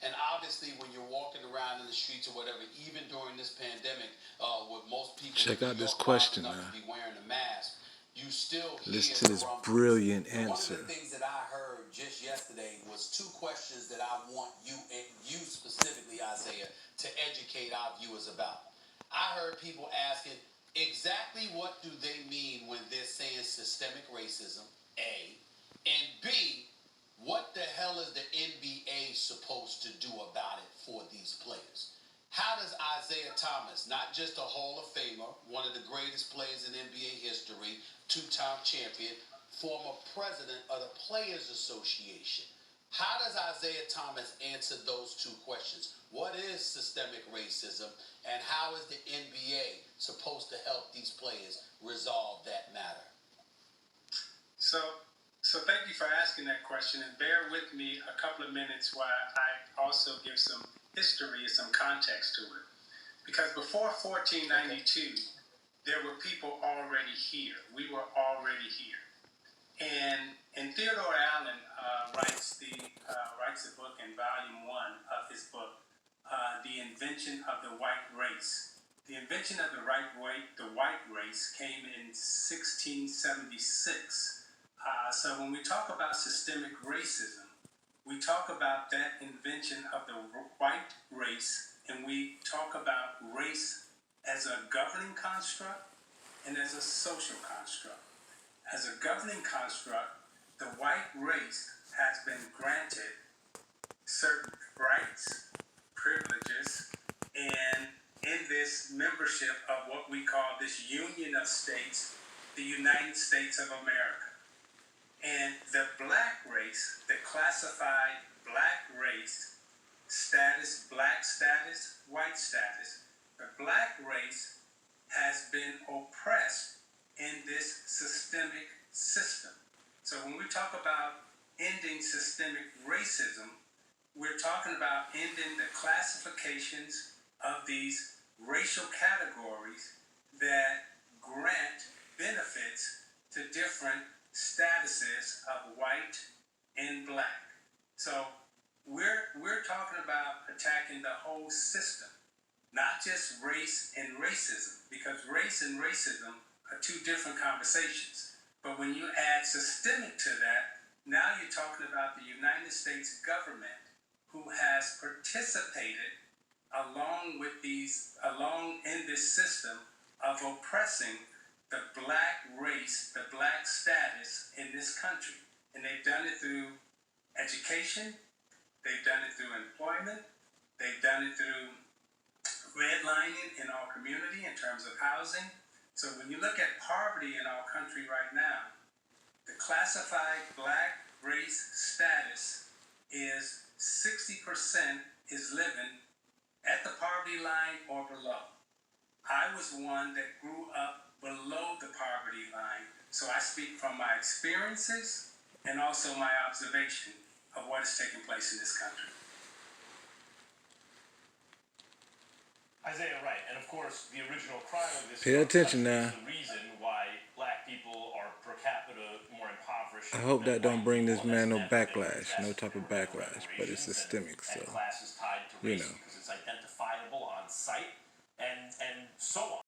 And obviously, when you're walking around in the streets or whatever, even during this pandemic, with most people in Check New out this York wise question enough to now. be wearing a mask, you still Listen hear to the this rumblings. brilliant And one of the answer. things that I heard just yesterday was two questions that I want you, and you specifically, Isaiah, to educate our viewers about. I heard people asking exactly what do they mean when they're saying systemic racism, A, and B, what the hell is the NBA supposed to do about it for these players? How does Isaiah Thomas, not just a Hall of Famer, one of the greatest players in NBA history, two-time champion, former president of the Players Association, how does Isaiah Thomas answer those two questions? What is systemic racism, and how is the NBA supposed to help these players resolve that matter? So, so thank you for asking that question, and bear with me a couple of minutes while I also give some history and some context to it. Because before 1492, there were people already here. We were already here. And Theodore Allen writes a book in volume 1 of his book, The Invention of the White Race. The invention of the white race came in 1676. So when we talk about systemic racism, we talk about that invention of the white race, and we talk about race as a governing construct and as a social construct. As a governing construct, the white race has been granted certain rights, privileges, and in this membership of what we call this Union of States, the United States of America. And the black race, the classified black race status, black status, white status, the black race has been oppressed in this systemic system. So when we talk about ending systemic racism, we're talking about ending the classifications of these racial categories that grant benefits to different statuses of white and black. So we're talking about attacking the whole system, not just race and racism, because race and racism are two different conversations. But when you add systemic to that, now you're talking about the United States government, who has participated along in this system of oppressing the black race, the black status in this country. And they've done it through education, they've done it through employment, they've done it through redlining in our community in terms of housing. So when you look at poverty in our country right now, the classified black race status is 60% is living at the poverty line or below. I was one that grew up below the poverty line, so I speak from my experiences and also my observation of what is taking place in this country. Isaiah, right, and of course, the original crime of this Pay attention now. is the reason why black people are per capita more impoverished. I hope that don't bring this man no That's backlash, no type of backlash, but it's systemic, so, classes tied to you race know.